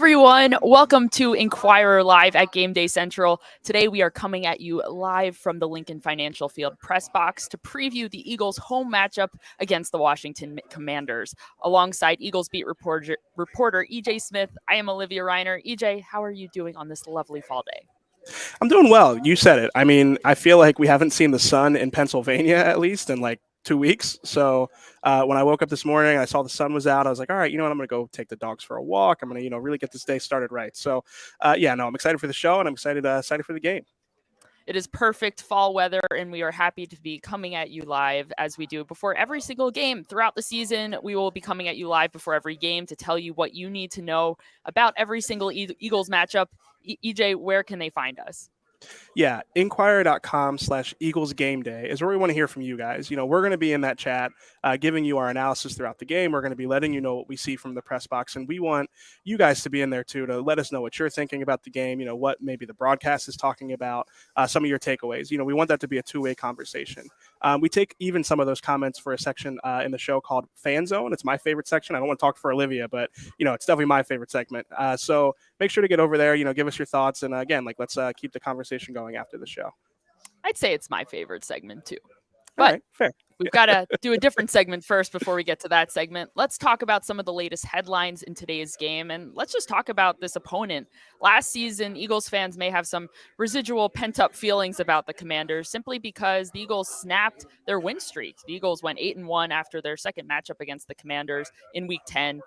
everyone. Welcome to Inquirer Live at Gameday Central. Today we are coming at you live from the Lincoln Financial Field press box to preview the Eagles' home matchup against the Washington Commanders. Alongside Eagles beat reporter EJ Smith, I am Olivia Reiner. EJ, how are you doing on this lovely fall day? I'm doing well. You said it. I mean, I feel like we haven't seen the sun in Pennsylvania at least in like 2 weeks. So when I woke up this morning, I saw the sun was out. I was like, all right, you know what? I'm going to go take the dogs for a walk. I'm going to, really get this day started right. So I'm excited for the show and I'm excited for the game. It is perfect fall weather, and we are happy to be coming at you live as we do before every single game throughout the season. We will be coming at you live before every game to tell you what you need to know about every single Eagles matchup. EJ, where can they find us? Yeah, inquirer.com/Eagles Gameday is where we want to hear from you guys. We're going to be in that chat giving you our analysis throughout the game. We're going to be letting you know what we see from the press box, and we want you guys to be in there too to let us know what you're thinking about the game, what maybe the broadcast is talking about, some of your takeaways. We want that to be a two-way conversation. We take even some of those comments for a section in the show called Fan Zone. It's my favorite section. I don't want to talk for Olivia, but, it's definitely my favorite segment. So make sure to get over there, give us your thoughts. And again, let's keep the conversation going after the show. I'd say it's my favorite segment too. But all right, fair. We've got to do a different segment first before we get to that segment. Let's talk about some of the latest headlines in today's game, and let's just talk about this opponent. Last season, Eagles fans may have some residual pent-up feelings about the Commanders simply because the Eagles snapped their win streak. The Eagles went 8-1 after their second matchup against the Commanders in Week 10.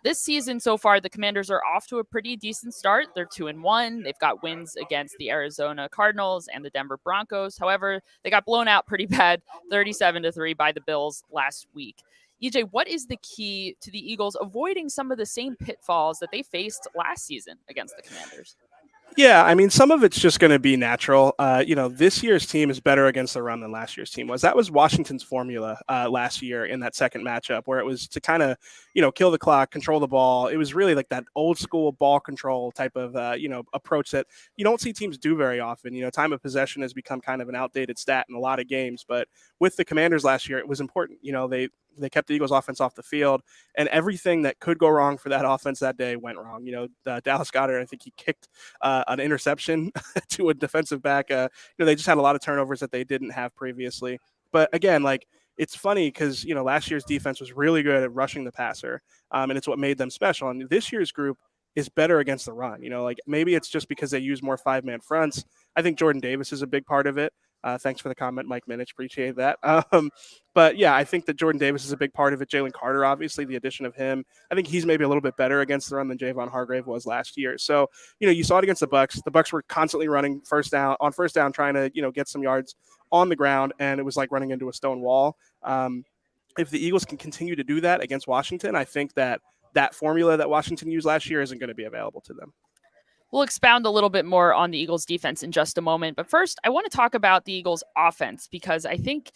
This season so far, the Commanders are off to a pretty decent start. They're 2-1. They've got wins against the Arizona Cardinals and the Denver Broncos. However, they got blown out pretty bad, 37-3 by the Bills last week. EJ, what is the key to the Eagles avoiding some of the same pitfalls that they faced last season against the Commanders? Yeah, I mean, some of it's just going to be natural. This year's team is better against the run than last year's team was. That was Washington's formula last year in that second matchup, where it was to kind of, kill the clock, control the ball. It was really like that old school ball control type of, approach that you don't see teams do very often. Time of possession has become kind of an outdated stat in a lot of games. But with the Commanders last year, it was important. They kept the Eagles offense off the field, and everything that could go wrong for that offense that day went wrong. Dallas Goedert, I think he kicked an interception to a defensive back. They just had a lot of turnovers that they didn't have previously. But again, it's funny because, last year's defense was really good at rushing the passer, and it's what made them special. And this year's group is better against the run. Maybe it's just because they use more five-man fronts. I think Jordan Davis is a big part of it. Thanks for the comment, Mike Minich. Appreciate that. But yeah, I think that Jordan Davis is a big part of it. Jalen Carter, obviously, the addition of him. I think he's maybe a little bit better against the run than Javon Hargrave was last year. So, you saw it against the Bucs. The Bucs were constantly running first down, trying to, get some yards on the ground, and it was like running into a stone wall. If the Eagles can continue to do that against Washington, I think that formula that Washington used last year isn't going to be available to them. We'll expound a little bit more on the Eagles defense in just a moment. But first, I want to talk about the Eagles offense because I think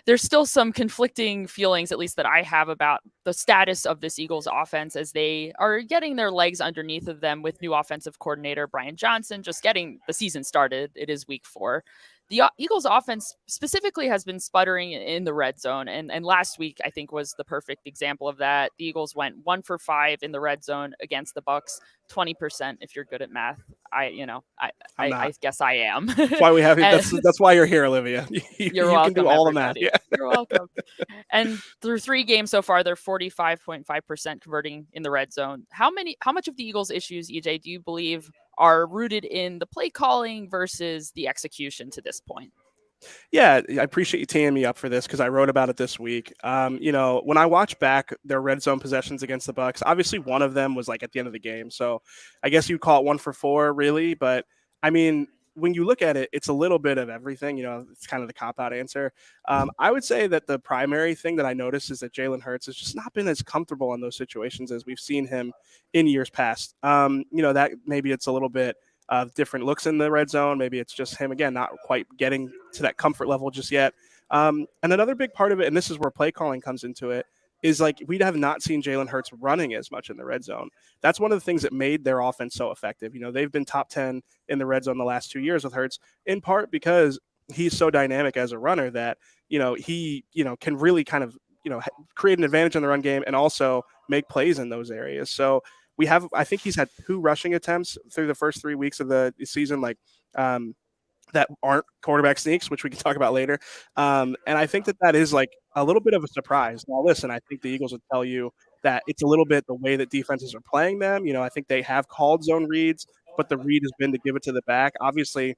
there's still some conflicting feelings, at least that I have, about the status of this Eagles offense as they are getting their legs underneath of them with new offensive coordinator Brian Johnson just getting the season started. It is week 4. The Eagles offense specifically has been sputtering in the red zone. And last week, I think, was the perfect example of that. The Eagles went 1 for 5 in the red zone against the Bucs, 20% if you're good at math. I guess I am. That's why we have you. That's why you're here, Olivia. You're welcome, can do all everybody. the math. Yeah. You're welcome. And through 3 games so far, they're 45.5% converting in the red zone. How much of the Eagles' issues, EJ, do you believe are rooted in the play calling versus the execution to this point? Yeah, I appreciate you teeing me up for this because I wrote about it this week. When I watch back their red zone possessions against the Bucs, obviously one of them was at the end of the game. So I guess you call it 1 for 4, really. But I mean, when you look at it, it's a little bit of everything. It's kind of the cop-out answer. I would say that the primary thing that I noticed is that Jalen Hurts has just not been as comfortable in those situations as we've seen him in years past. That maybe it's a little bit different looks in the red zone. Maybe it's just him, again, not quite getting to that comfort level just yet. And another big part of it, and this is where play calling comes into it, is we have not seen Jalen Hurts running as much in the red zone. That's one of the things that made their offense so effective. They've been top 10 in the red zone the last 2 years with Hurts, in part because he's so dynamic as a runner that, he can really kind of, create an advantage in the run game and also make plays in those areas. So I think he's had 2 rushing attempts through the first 3 weeks of the season. Um, that aren't quarterback sneaks, which we can talk about later. And I think that that is like a little bit of a surprise. Now, listen, I think the Eagles would tell you that it's a little bit the way that defenses are playing them. I think they have called zone reads, but the read has been to give it to the back. Obviously,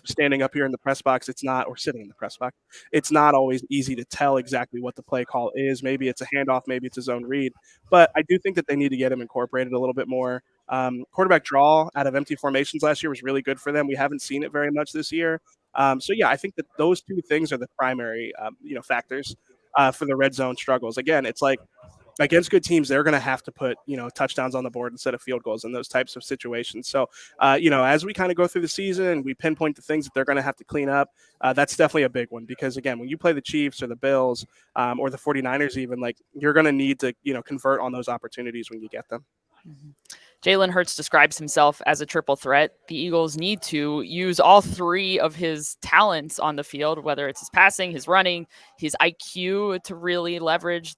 standing up here in the press box, it's not, or sitting in the press box, it's not always easy to tell exactly what the play call is. Maybe it's a handoff, maybe it's a zone read. But I do think that they need to get him incorporated a little bit more. Quarterback draw out of empty formations last year was really good for them. We haven't seen it very much this year. So yeah, I think that those 2 things are the primary factors for the red zone struggles. Again, it's like against good teams, they're going to have to put touchdowns on the board instead of field goals in those types of situations. So as we kind of go through the season, we pinpoint the things that they're going to have to clean up. That's definitely a big one because again, when you play the Chiefs or the Bills or the 49ers, even like you're going to need to convert on those opportunities when you get them. Mm-hmm. Jalen Hurts describes himself as a triple threat. The Eagles need to use all 3 of his talents on the field, whether it's his passing, his running, his IQ, to really leverage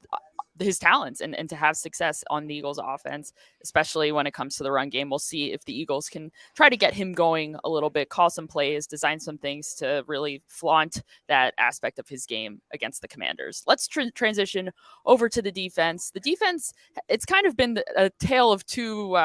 his talents and to have success on the Eagles offense, especially when it comes to the run game. We'll see if the Eagles can try to get him going a little bit, call some plays, design some things to really flaunt that aspect of his game against the Commanders. Let's transition over to the defense. The defense, it's kind of been a tale of 2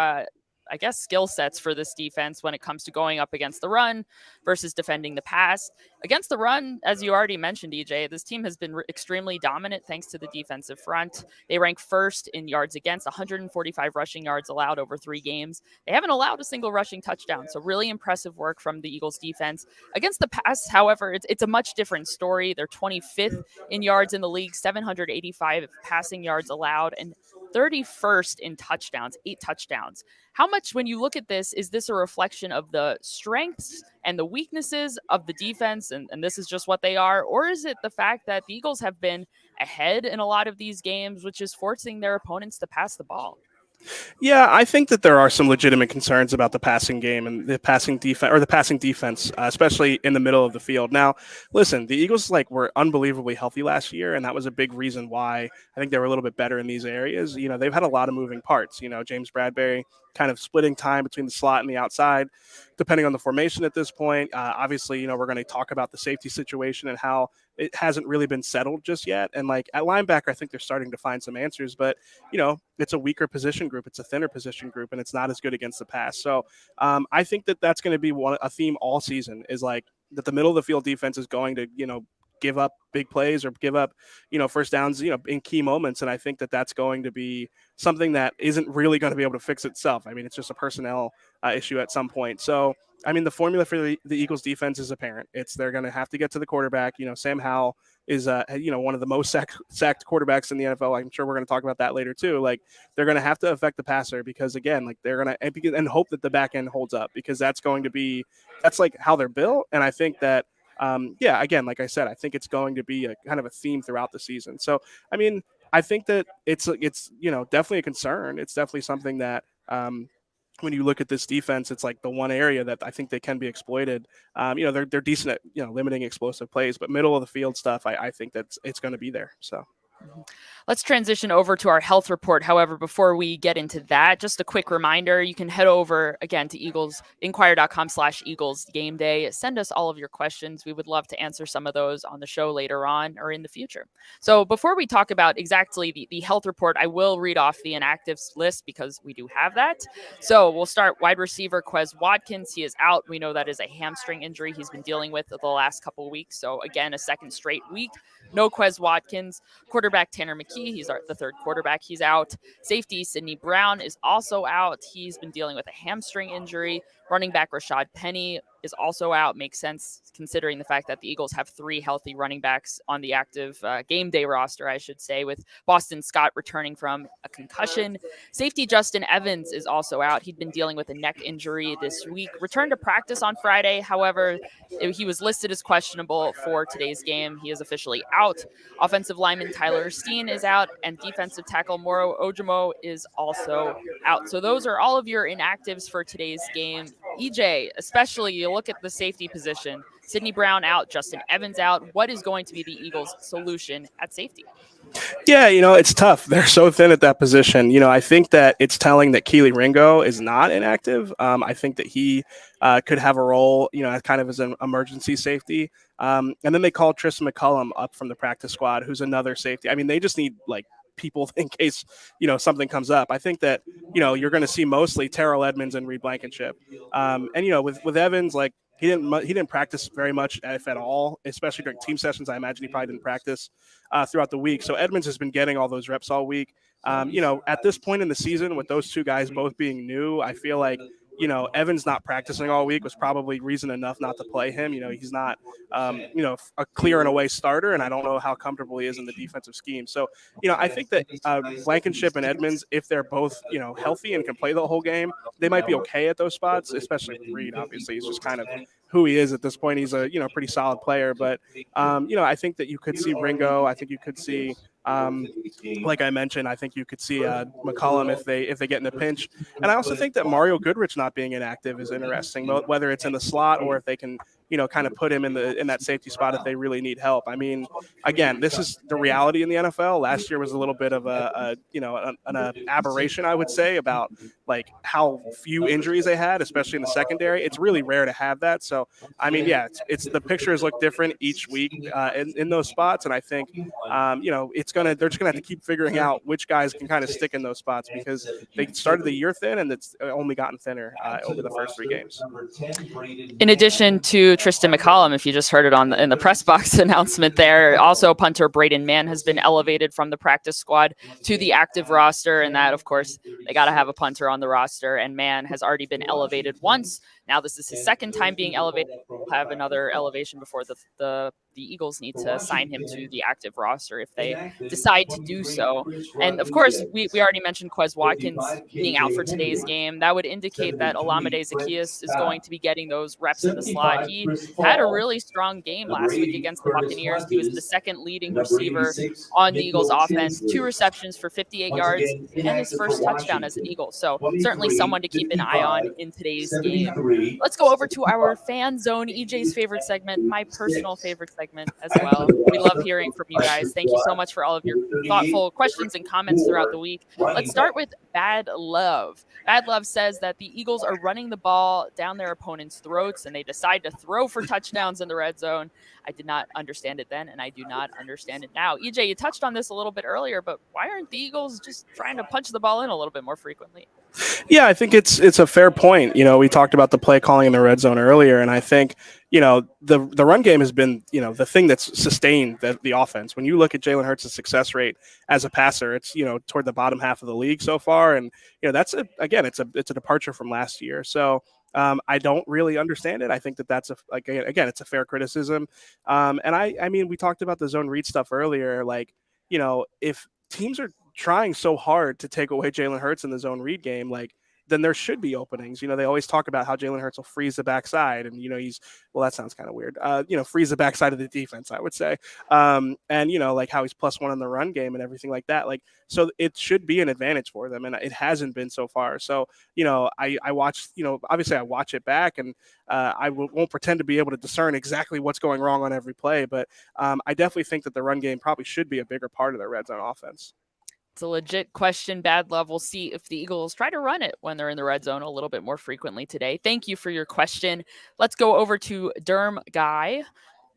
skill sets for this defense when it comes to going up against the run versus defending the pass. Against the run, as you already mentioned, EJ, this team has been extremely dominant thanks to the defensive front. They rank first in yards against, 145 rushing yards allowed over 3 games. They haven't allowed a single rushing touchdown, so really impressive work from the Eagles defense. Against the pass, however, it's a much different story. They're 25th in yards in the league, 785 passing yards allowed, and 31st in touchdowns, 8 touchdowns. How much, when you look at this, is this a reflection of the strengths and the weaknesses of the defense, and this is just what they are? Or is it the fact that the Eagles have been ahead in a lot of these games, which is forcing their opponents to pass the ball? Yeah, I think that there are some legitimate concerns about the passing game and the passing defense, especially in the middle of the field. Now, listen, the Eagles were unbelievably healthy last year, and that was a big reason why I think they were a little bit better in these areas. They've had a lot of moving parts. James Bradbury kind of splitting time between the slot and the outside, depending on the formation at this point. Obviously, we're going to talk about the safety situation and how it hasn't really been settled just yet. And at linebacker, I think they're starting to find some answers, but it's a weaker position group. It's a thinner position group, and it's not as good against the pass. So I think that that's going to be a theme all season is that the middle of the field defense is going to, give up big plays or give up, first downs, in key moments. And I think that that's going to be something that isn't really going to be able to fix itself. I mean, it's just a personnel issue at some point. So, I mean, the formula for the Eagles defense is apparent. They're going to have to get to the quarterback. Sam Howell is, one of the most sacked quarterbacks in the NFL. I'm sure we're going to talk about that later too. They're going to have to affect the passer because again, they're going to, and hope that the back end holds up because that's how they're built. And I think that, again, like I said, I think it's going to be a kind of a theme throughout the season. So, I mean, I think that it's definitely a concern. It's definitely something that, when you look at this defense, it's the one area that I think they can be exploited. They're decent at limiting explosive plays, but middle of the field stuff, I think that it's going to be there. So. Let's transition over to our health report. However, before we get into that, just a quick reminder, you can head over again to inquire.com/Eagles Game Day. Send us all of your questions. We would love to answer some of those on the show later on or in the future. So before we talk about exactly the health report, I will read off the inactives list because we do have that. So we'll start wide receiver Quez Watkins. He is out. We know that is a hamstring injury he's been dealing with the last couple of weeks. So again, a second straight week. No Quez Watkins. Quarterback Tanner McKee, he's the 3rd quarterback. He's out. Safety Sidney Brown is also out. He's been dealing with a hamstring injury. Running back Rashad Penny is also out. Makes sense considering the fact that the Eagles have 3 healthy running backs on the active game day roster, I should say, with Boston Scott returning from a concussion. Safety Justin Evans is also out. He'd been dealing with a neck injury this week. Returned to practice on Friday. However, he was listed as questionable for today's game. He is officially out. Offensive lineman Tyler Steen is out, and defensive tackle Moro Ojimo is also out. So those are all of your inactives for today's game. EJ, especially you look at the safety position. Sidney Brown out, Justin Evans out. What is going to be the Eagles' solution at safety? Yeah, it's tough. They're so thin at that position. I think that it's telling that Keely Ringo is not inactive. I think that he could have a role, as kind of as an emergency safety. And then they called Tristan McCullum up from the practice squad, who's another safety. I mean, they just need like people in case something comes up. I think that you're going to see mostly Terrell Edmonds and Reed Blankenship. And with Evans, like he didn't practice very much, if at all, especially during team sessions. I imagine he probably didn't practice throughout the week. So Edmonds has been getting all those reps all week. At this point in the season, with those two guys both being new, I feel like Evans not practicing all week was probably reason enough not to play him. He's not a clear and away starter, and I don't know how comfortable he is in the defensive scheme. So I think that Blankenship and Edmonds, if they're both healthy and can play the whole game, they might be okay at those spots. Especially with Reed, obviously, he's just kind of who he is at this point. He's a pretty solid player, but I think that you could see Ringo. I think you could see. Like I mentioned, I think you could see McCollum if they get in a pinch, and I also think that Mario Goodrich not being inactive is interesting, whether it's in the slot or if they can kind of put him in that safety spot if they really need help. I mean, again, this is the reality in the NFL. Last year was a little bit of an aberration, I would say, about like how few injuries they had, especially in the secondary. It's really rare to have that. So I mean, yeah, it's the pictures look different each week in those spots, and I think they're just gonna have to keep figuring out which guys can kind of stick in those spots because they started the year thin and it's only gotten thinner over the first 3 games. In addition to Tristan McCollum, if you just heard it in the press box announcement there, also punter Braden Mann has been elevated from the practice squad to the active roster, and that, of course, they got to have a punter on the roster, and Mann has already been elevated once. Now this is his second time being elevated. We'll have another elevation before the Eagles need to assign him to the active roster if they decide to do so. And of course, we already mentioned Quez Watkins being out for today's game. That would indicate that Olamide Zaccheaus is going to be getting those reps in the slot. He had a really strong game last week against the Buccaneers. He was the second leading receiver on the Eagles offense, 2 receptions for 58 yards and his first touchdown as an Eagle. So certainly someone to keep an eye on in today's game. Let's go over to our fan zone, EJ's favorite segment, my personal favorite segment as well. We love hearing from you guys. Thank you so much for all of your thoughtful questions and comments throughout the week. Let's start with Bad Love. Bad Love says that the Eagles are running the ball down their opponent's throats and they decide to throw for touchdowns in the red zone. I did not understand it then, and I do not understand it now. EJ, you touched on this a little bit earlier, but why aren't the Eagles just trying to punch the ball in a little bit more frequently? Yeah, I think it's a fair point. We talked about the play calling in the red zone earlier, and I think the run game has been the thing that's sustained the offense. When you look at Jalen Hurts' success rate as a passer, it's toward the bottom half of the league so far, and that's it's a departure from last year. So I don't really understand it. I think that's it's a fair criticism. And I mean, we talked about the zone read stuff earlier. Like if teams are trying so hard to take away Jalen Hurts in the zone read game, then there should be openings. They always talk about how Jalen Hurts will freeze the backside, and that sounds kind of weird. Freeze the backside of the defense, I would say, and like how he's +1 in the run game and everything like that. So it should be an advantage for them, and it hasn't been so far. So I watch, obviously I watch it back, and I won't pretend to be able to discern exactly what's going wrong on every play, but I definitely think that the run game probably should be a bigger part of their red zone offense. It's a legit question, Bad Love. We'll see if the Eagles try to run it when they're in the red zone a little bit more frequently today. Thank you for your question. Let's go over to Derm Guy.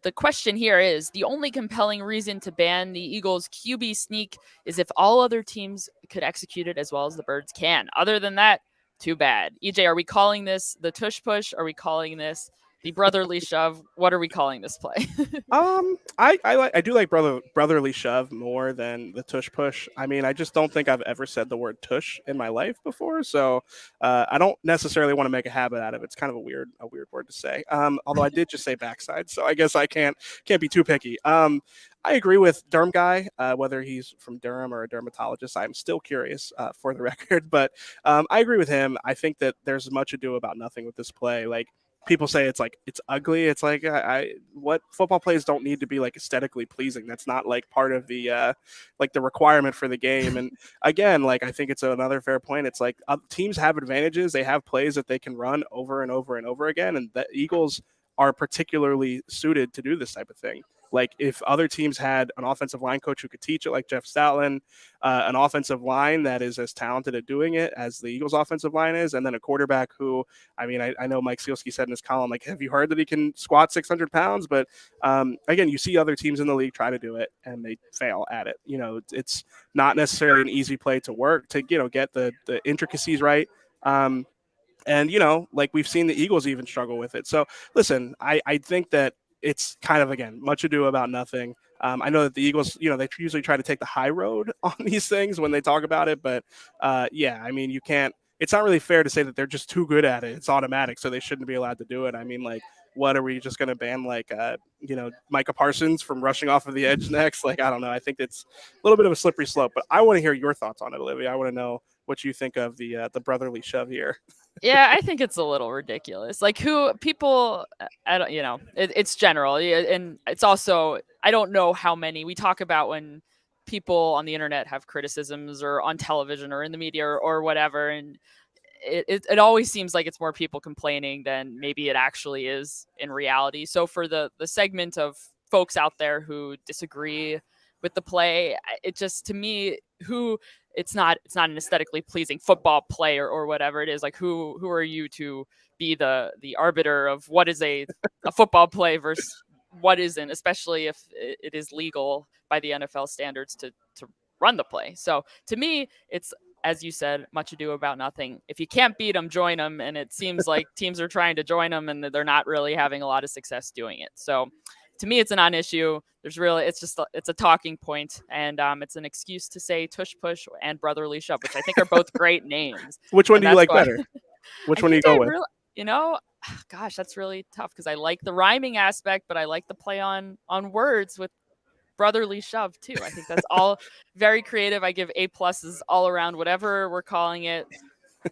The question here is, the only compelling reason to ban the Eagles QB sneak is if all other teams could execute it as well as the Birds can. Other than that, too bad. EJ, are we calling this the tush push? Are we calling this the brotherly shove? What are we calling this play? I do like brotherly shove more than the tush push. I mean, I just don't think I've ever said the word tush in my life before, so I don't necessarily want to make a habit out of it. It's kind of a weird word to say. Although I did just say backside, so I guess I can't be too picky. I agree with Durham Guy, whether he's from Durham or a dermatologist. I'm still curious for the record, but I agree with him. I think that there's much ado about nothing with this play. Like, people say it's ugly. It's like what football plays don't need to be like aesthetically pleasing. That's not like part of the the requirement for the game. And again, I think it's another fair point. It's like teams have advantages. They have plays that they can run over and over and over again, and the Eagles are particularly suited to do this type of thing. Like if other teams had an offensive line coach who could teach it, like Jeff Stoutland, an offensive line that is as talented at doing it as the Eagles' offensive line is, and then a quarterback who, I mean, I know Mike Sealski said in his column, like, have you heard that he can squat 600 pounds? But again, you see other teams in the league try to do it and they fail at it. It's not necessarily an easy play to work to, get the intricacies right. And like we've seen the Eagles even struggle with it. So listen, I think that it's kind of, again, much ado about nothing. I know that the Eagles, they usually try to take the high road on these things when they talk about it, but yeah, I mean, you can't. It's not really fair to say that they're just too good at it. It's automatic, so they shouldn't be allowed to do it. I mean, like, what are we just going to ban, like, Micah Parsons from rushing off of the edge next? Like, I don't know. I think it's a little bit of a slippery slope, but I want to hear your thoughts on it, Olivia. I want to know what you think of the brotherly shove here. Yeah, I think it's a little ridiculous. Like, who people, I don't, it's general, and it's also, I don't know how many we talk about when people on the internet have criticisms or on television or in the media or whatever, and it always seems like it's more people complaining than maybe it actually is in reality. So for the segment of folks out there who disagree with the play, it just, to me, who, it's not an aesthetically pleasing football play or whatever it is. Like, who are you to be the arbiter of what is a football play versus what isn't, especially if it is legal by the NFL standards to run the play. So to me, it's, as you said, much ado about nothing. If you can't beat them, join them. And it seems like teams are trying to join them and they're not really having a lot of success doing it. So to me, it's a non-issue. It's a talking point, and it's an excuse to say tush push and brotherly shove, which I think are both great names. Which one And do you that's like why better? Which I one do you think go I with? really, gosh, that's really tough because I like the rhyming aspect, but I like the play on words with brotherly shove too. I think that's all very creative. I give A pluses all around, whatever we're calling it.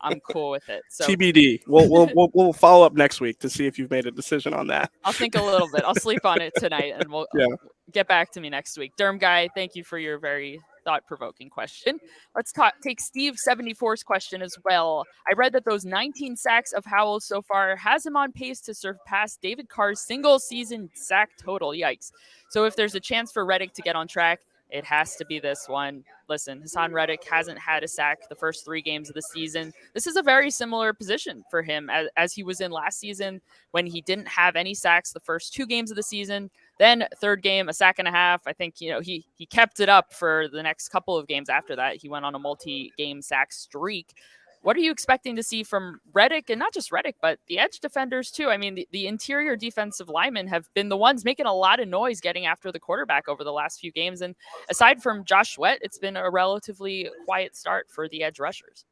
I'm cool with it. So TBD. We'll follow up next week to see if you've made a decision on that. I'll think a little bit. I'll sleep on it tonight, and we'll Yeah. get back to me next week. Derm guy, thank you for your very thought-provoking question. Let's take Steve 74's question as well. I read that those 19 sacks of Howell so far has him on pace to surpass David Carr's single-season sack total. Yikes! So if there's a chance for Reddick to get on track, it has to be this one. Listen, Hassan Reddick hasn't had a sack the first 3 games of the season. This is a very similar position for him as he was in last season when he didn't have any sacks the first 2 games of the season. Then third game, a sack and a half. I think, he kept it up for the next couple of games after that. He went on a multi-game sack streak. What are you expecting to see from Reddick, and not just Reddick, but the edge defenders too? I mean, the interior defensive linemen have been the ones making a lot of noise getting after the quarterback over the last few games. And aside from Josh Sweat, it's been a relatively quiet start for the edge rushers.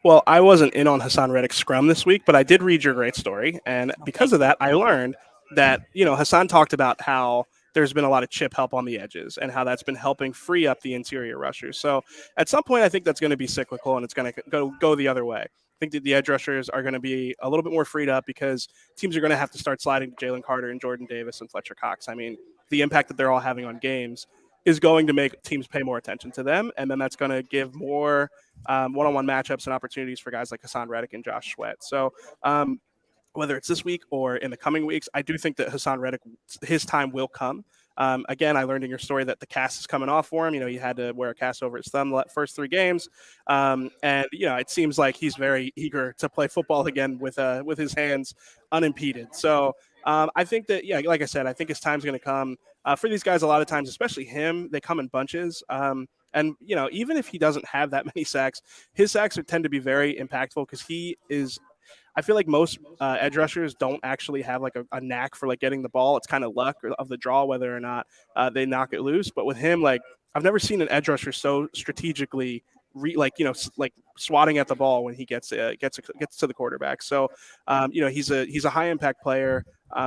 Well, I wasn't in on Hassan Reddick's scrum this week, but I did read your great story. And because of that, I learned that, Hassan talked about how there's been a lot of chip help on the edges and how that's been helping free up the interior rushers. So at some point, I think that's going to be cyclical and it's going to go the other way. I think that the edge rushers are going to be a little bit more freed up because teams are going to have to start sliding to Jalen Carter and Jordan Davis and Fletcher Cox. I mean, the impact that they're all having on games is going to make teams pay more attention to them. And then that's going to give more one-on-one matchups and opportunities for guys like Hassan Reddick and Josh Sweat. So whether it's this week or in the coming weeks, I do think that Hassan Reddick, his time will come. Again, I learned in your story that the cast is coming off for him. He had to wear a cast over his thumb the first 3 games. And, it seems like he's very eager to play football again with his hands unimpeded. So I think that, like I said, I think his time's going to come. For these guys, a lot of times, especially him, they come in bunches. And, even if he doesn't have that many sacks, his sacks tend to be very impactful because he is – I feel like most edge rushers don't actually have like a knack for like getting the ball. It's kind of luck of the draw whether or not they knock it loose. But with him, like I've never seen an edge rusher so strategically like swatting at the ball when he gets to the quarterback. So he's a high impact player.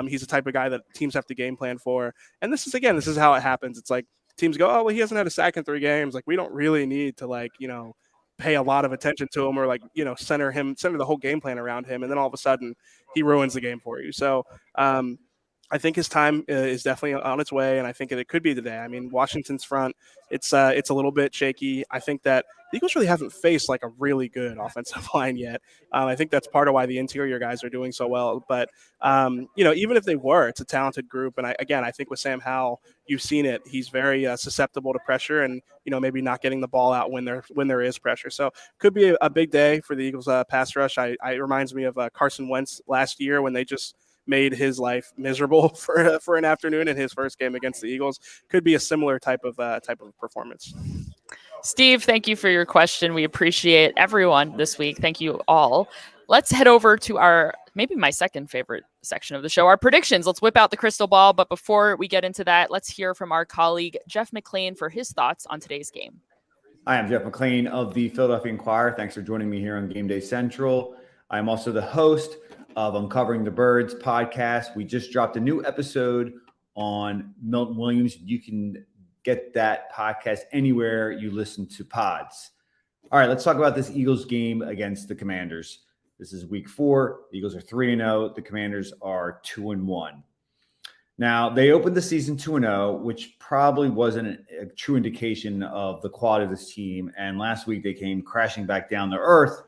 He's the type of guy that teams have to game plan for. And this is how it happens. It's like teams go, oh well, he hasn't had a sack in 3 games. Like we don't really need to pay a lot of attention to him or center the whole game plan around him, and then all of a sudden he ruins the game for you. So I think his time is definitely on its way, and I think it could be today. I mean, Washington's front, it's a little bit shaky. I think that the Eagles really haven't faced like a really good offensive line yet. I think that's part of why the interior guys are doing so well. But even if they were, it's a talented group. And I think with Sam Howell, you've seen it. He's very susceptible to pressure, and maybe not getting the ball out when there is pressure. So could be a big day for the Eagles pass rush. It reminds me of Carson Wentz last year when they just made his life miserable for an afternoon in his first game against the Eagles. Could be a similar type of performance. Steve, thank you for your question. We appreciate everyone this week. Thank you all. Let's head over to maybe my second favorite section of the show, our predictions. Let's whip out the crystal ball. But before we get into that, let's hear from our colleague, Jeff McLean, for his thoughts on today's game. I am Jeff McLean of the Philadelphia Inquirer. Thanks for joining me here on Gameday Central. I'm also the host of Uncovering the Birds podcast. We just dropped a new episode on Milton Williams. You can get that podcast anywhere you listen to pods. All right, let's talk about this Eagles game against the Commanders. This is week 4. The Eagles are 3-0. The Commanders are 2-1. Now, they opened the season 2-0, which probably wasn't a true indication of the quality of this team. And last week, they came crashing back down to earth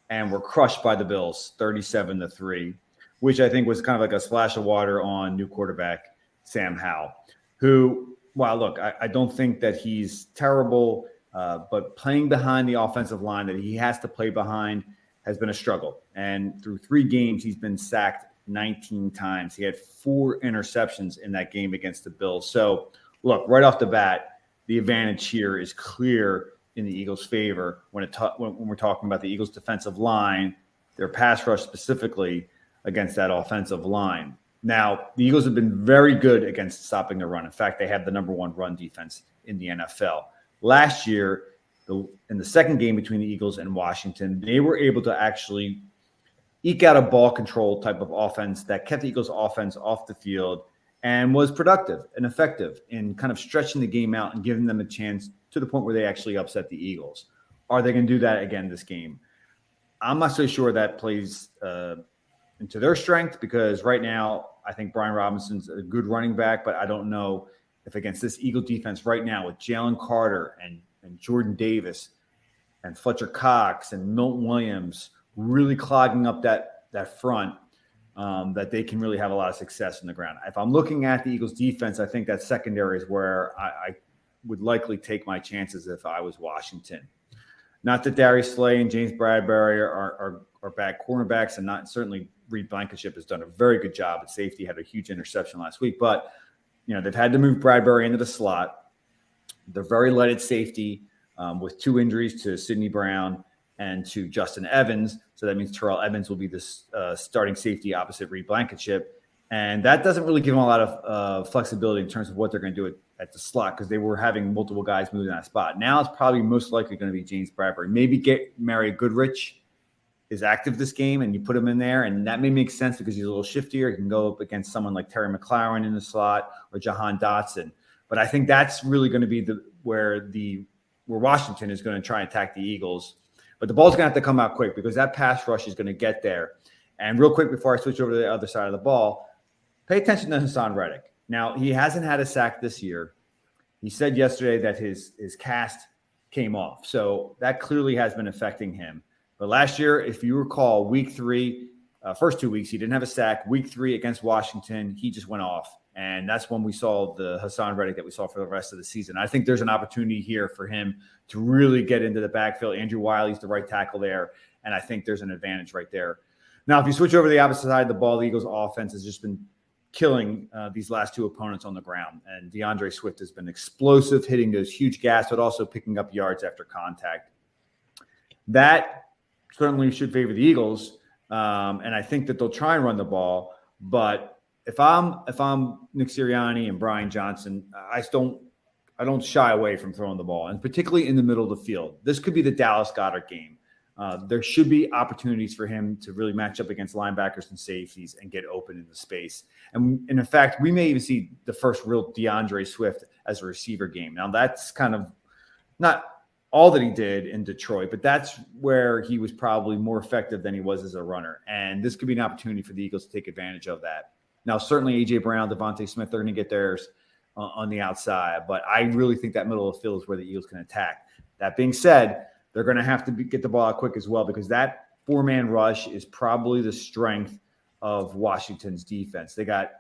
and were crushed by the Bills, 37-3, which I think was kind of like a splash of water on new quarterback Sam Howell, who, well, look, I don't think that he's terrible, but playing behind the offensive line that he has to play behind has been a struggle. And through 3 games, he's been sacked 19 times. He had 4 interceptions in that game against the Bills. So, look, right off the bat, the advantage here is clear in the Eagles' favor when we're talking about the Eagles' defensive line, their pass rush specifically against that offensive line. Now, the Eagles have been very good against stopping the run. In fact, they have the number 1 run defense in the NFL. Last year, in the second game between the Eagles and Washington, they were able to actually eke out a ball control type of offense that kept the Eagles' offense off the field and was productive and effective in kind of stretching the game out and giving them a chance to the point where they actually upset the Eagles. Are they going to do that again this game? I'm not so sure that plays into their strength, because right now I think Brian Robinson's a good running back, but I don't know if against this Eagle defense right now with Jalen Carter and Jordan Davis and Fletcher Cox and Milton Williams really clogging up that front, that they can really have a lot of success on the ground. If I'm looking at the Eagles defense, I think that secondary is where I would likely take my chances if I was Washington. Not that Darius Slay and James Bradbury are bad cornerbacks, and not certainly Reed Blankenship has done a very good job at safety, had a huge interception last week, but they've had to move Bradbury into the slot. They're very light at safety with 2 injuries to Sidney Brown and to Justin Evans. So that means Terrell Evans will be this starting safety opposite Reed Blankenship. And that doesn't really give them a lot of flexibility in terms of what they're going to do at the slot, because they were having multiple guys moving in that spot. Now it's probably most likely going to be James Bradbury. Maybe get Mary Goodrich is active this game and you put him in there, and that may make sense because he's a little shiftier. He can go up against someone like Terry McLaurin in the slot or Jahan Dotson. But I think that's really going to be where Washington is going to try and attack the Eagles. But the ball's going to have to come out quick, because that pass rush is going to get there. And real quick before I switch over to the other side of the ball, pay attention to Hassan Reddick. Now, he hasn't had a sack this year. He said yesterday that his cast came off. So that clearly has been affecting him. But last year, if you recall, week 3, first 2 weeks, he didn't have a sack. Week 3 against Washington, he just went off. And that's when we saw the Hassan Reddick that we saw for the rest of the season. I think there's an opportunity here for him to really get into the backfield. Andrew Wiley's the right tackle there, and I think there's an advantage right there. Now, if you switch over to the opposite side of the ball, the Eagles' offense has just been killing these last 2 opponents on the ground. And DeAndre Swift has been explosive, hitting those huge gaps, but also picking up yards after contact. That certainly should favor the Eagles, and I think that they'll try and run the ball. But if I'm Nick Sirianni and Brian Johnson, I don't shy away from throwing the ball, and particularly in the middle of the field. This could be the Dallas Goedert game. There should be opportunities for him to really match up against linebackers and safeties and get open in the space. And in fact, we may even see the first real DeAndre Swift as a receiver game. Now, that's kind of not all that he did in Detroit, but that's where he was probably more effective than he was as a runner. And this could be an opportunity for the Eagles to take advantage of that. Now, certainly A.J. Brown, Devontae Smith, they're going to get theirs on the outside, but I really think that middle of the field is where the Eagles can attack. That being said, they're going to have to get the ball out quick as well, because that 4-man rush is probably the strength of Washington's defense. They got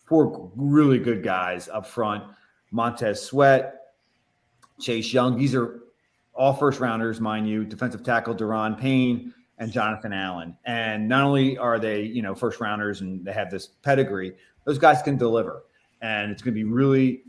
4 really good guys up front: Montez Sweat, Chase Young. These are all first rounders, mind you. Defensive tackle Deron Payne and Jonathan Allen. And not only are they, first rounders and they have this pedigree, those guys can deliver. And it's going to be really,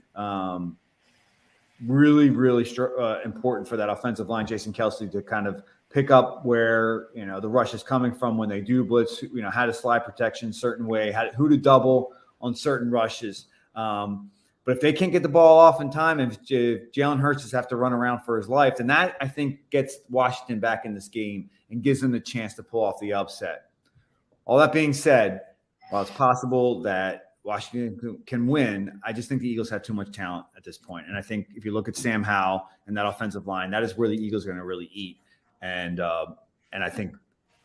important for that offensive line, Jason Kelce, to kind of pick up where, the rush is coming from when they do blitz, how to slide protection certain way, who to double on certain rushes. But if they can't get the ball off in time, and if Jalen Hurts just have to run around for his life, then that, I think, gets Washington back in this game and gives them the chance to pull off the upset. All that being said, while it's possible that Washington can win, I just think the Eagles have too much talent at this point. And I think if you look at Sam Howell and that offensive line, that is where the Eagles are going to really eat. And I think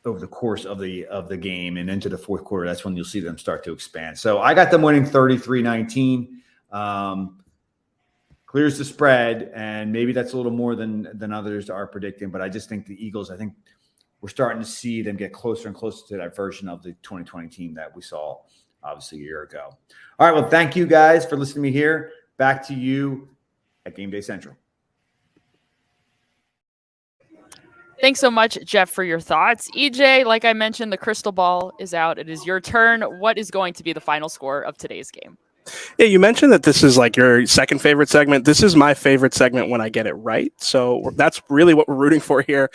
over the course of the game and into the fourth quarter, that's when you'll see them start to expand. So I got them winning 33-19. Clears the spread, and maybe that's a little more than others are predicting. But I just think the Eagles, I think we're starting to see them get closer and closer to that version of the 2020 team that we saw obviously a year ago. All right, well, thank you guys for listening to me here. Back to you at Game Day Central. Thanks so much, Jeff, for your thoughts. EJ, like I mentioned, the crystal ball is out. It is your turn. What is going to be the final score of today's game? Yeah, you mentioned that this is like your second favorite segment. This is my favorite segment when I get it right. So that's really what we're rooting for here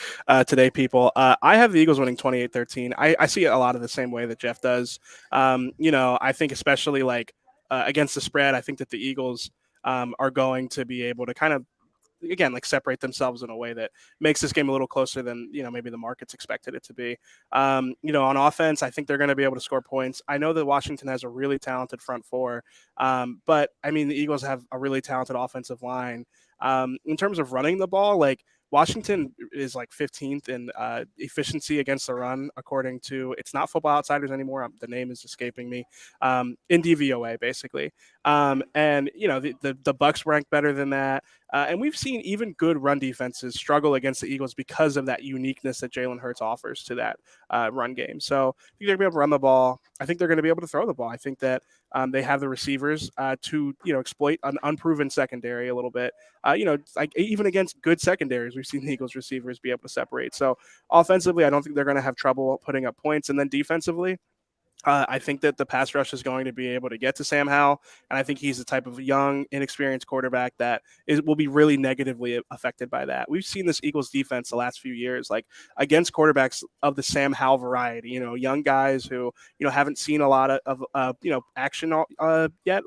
today, people. I have the Eagles winning 28-13. I see it a lot of the same way that Jeff does. I think especially against the spread, I think that the Eagles are going to be able to kind of, again, separate themselves in a way that makes this game a little closer than, maybe the markets expected it to be. On offense, I think they're going to be able to score points. I know that Washington has a really talented front four, but I mean, the Eagles have a really talented offensive line. In terms of running the ball, Washington is 15th in efficiency against the run, according to, it's not Football Outsiders anymore. The name is escaping me. In DVOA, basically. The Bucks rank better than that. And we've seen even good run defenses struggle against the Eagles because of that uniqueness that Jalen Hurts offers to that run game. So I think they're going to be able to run the ball. I think they're going to be able to throw the ball. I think that they have the receivers to exploit an unproven secondary a little bit. Even against good secondaries, we've seen the Eagles receivers be able to separate. So offensively, I don't think they're going to have trouble putting up points. And then defensively, I think that the pass rush is going to be able to get to Sam Howell, and I think he's the type of young, inexperienced quarterback that will be really negatively affected by that. We've seen this Eagles defense the last few years, against quarterbacks of the Sam Howell variety, young guys who, haven't seen a lot of action yet.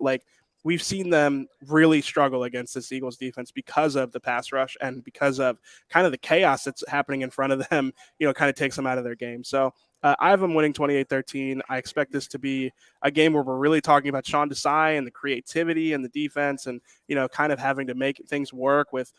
We've seen them really struggle against this Eagles defense because of the pass rush and because of kind of the chaos that's happening in front of them, kind of takes them out of their game. So I have them winning 28-13. I expect this to be a game where we're really talking about Sean Desai and the creativity and the defense and, kind of having to make things work with,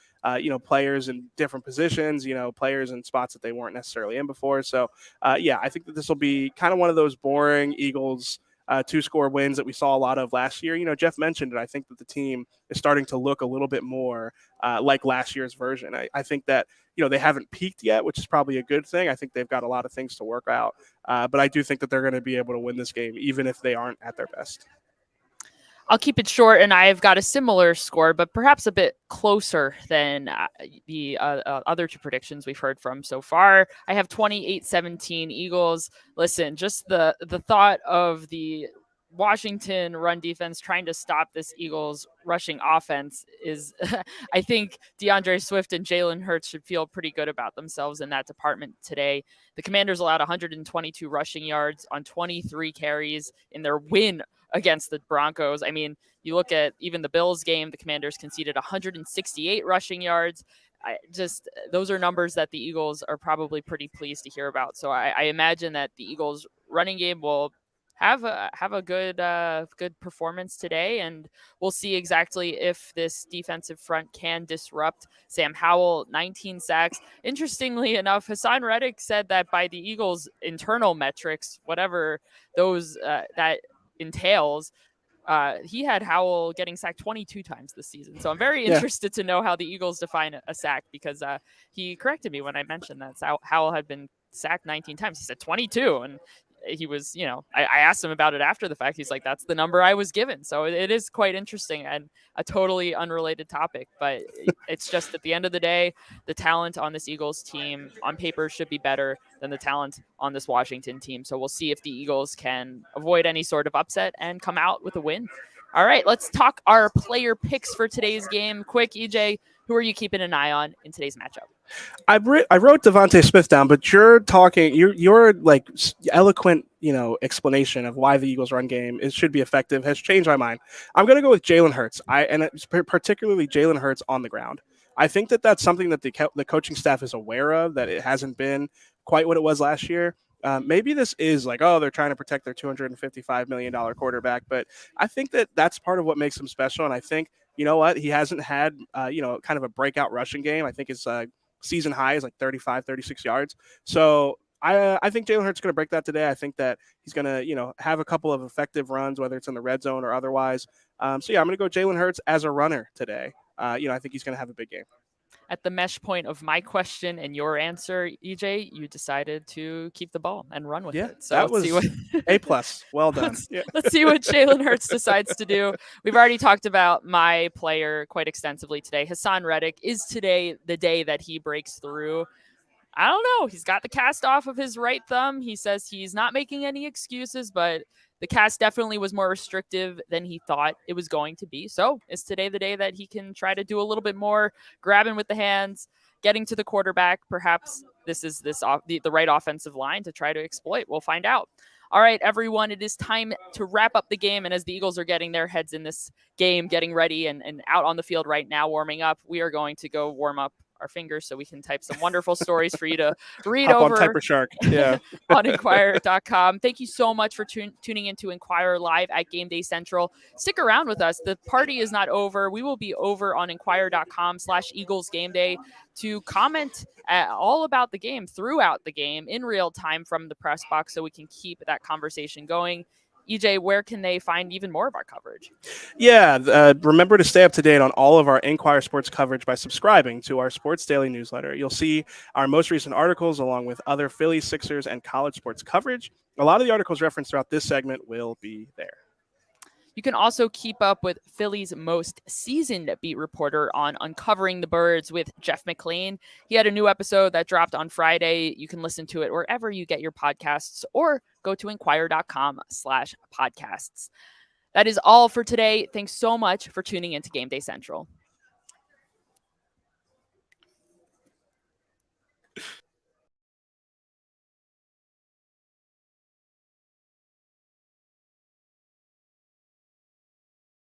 players in different positions, players in spots that they weren't necessarily in before. So, I think that this will be kind of one of those boring Eagles 2-score wins that we saw a lot of last year. Jeff mentioned it. I think that the team is starting to look a little bit more like last year's version. I think that, they haven't peaked yet, which is probably a good thing. I think they've got a lot of things to work out. But I do think that they're going to be able to win this game, even if they aren't at their best. I'll keep it short, and I've got a similar score, but perhaps a bit closer than the other two predictions we've heard from so far. I have 28-17 Eagles. Listen, just the thought of the Washington run defense trying to stop this Eagles rushing offense is, I think DeAndre Swift and Jalen Hurts should feel pretty good about themselves in that department today. The Commanders allowed 122 rushing yards on 23 carries in their win against the Broncos. I mean, you look at even the Bills game, the Commanders conceded 168 rushing yards. Those are numbers that the Eagles are probably pretty pleased to hear about. So I imagine that the Eagles running game will have a good performance today, and we'll see exactly if this defensive front can disrupt. Sam Howell, 19 sacks. Interestingly enough, Hassan Reddick said that by the Eagles' internal metrics, whatever those that entails, he had Howell getting sacked 22 times this season. So I'm very Yeah. interested to know how the Eagles define a sack, because he corrected me when I mentioned that Howell had been sacked 19 times. He said 22, and he was, I asked him about it after the fact. He's like, that's the number I was given. So it is quite interesting and a totally unrelated topic. But it's just at the end of the day, the talent on this Eagles team on paper should be better than the talent on this Washington team. So we'll see if the Eagles can avoid any sort of upset and come out with a win. All right, let's talk our player picks for today's game. Quick, EJ, who are you keeping an eye on in today's matchup? I wrote Devontae Smith down, but your like eloquent, explanation of why the Eagles run game should be effective has changed my mind. I'm going to go with Jalen Hurts. Particularly Jalen Hurts on the ground. I think that that's something that the coaching staff is aware of, that it hasn't been quite what it was last year. Maybe this is like, they're trying to protect their $255 million quarterback, but I think that that's part of what makes him special. And I think, you know what, he hasn't had, kind of a breakout rushing game. I think his season high is like 35, 36 yards. So I think Jalen Hurts is going to break that today. I think that he's going to, have a couple of effective runs, whether it's in the red zone or otherwise. I'm going to go Jalen Hurts as a runner today. I think he's going to have a big game. At the mesh point of my question and your answer, EJ, you decided to keep the ball and run with it. So that was A+. Well done. Let's see what Jalen Hurts decides to do. We've already talked about my player quite extensively today. Hassan Reddick. Is today the day that he breaks through? I don't know. He's got the cast off of his right thumb. He says he's not making any excuses, but the cast definitely was more restrictive than he thought it was going to be. So is today the day that he can try to do a little bit more grabbing with the hands, getting to the quarterback? Perhaps this is the right offensive line to try to exploit. We'll find out. All right, everyone, it is time to wrap up the game. And as the Eagles are getting their heads in this game, getting ready and out on the field right now, warming up, we are going to go warm up our fingers so we can type some wonderful stories for you to read over on Typer Shark. Yeah. on Inquirer.com. Thank you so much for tuning into Inquirer live at Gameday Central. Stick around with us. The party is not over. We will be over on Inquirer.com/Eagles Gameday to comment all about the game throughout the game in real time from the press box, so we can keep that conversation going. EJ, where can they find even more of our coverage? Yeah, remember to stay up to date on all of our Inquirer Sports coverage by subscribing to our Sports Daily newsletter. You'll see our most recent articles along with other Phillies, Sixers, and college sports coverage. A lot of the articles referenced throughout this segment will be there. You can also keep up with Philly's most seasoned beat reporter on Uncovering the Birds with Jeff McLean. He had a new episode that dropped on Friday. You can listen to it wherever you get your podcasts or go to Inquirer.com/podcasts. That is all for today. Thanks so much for tuning into Gameday Central.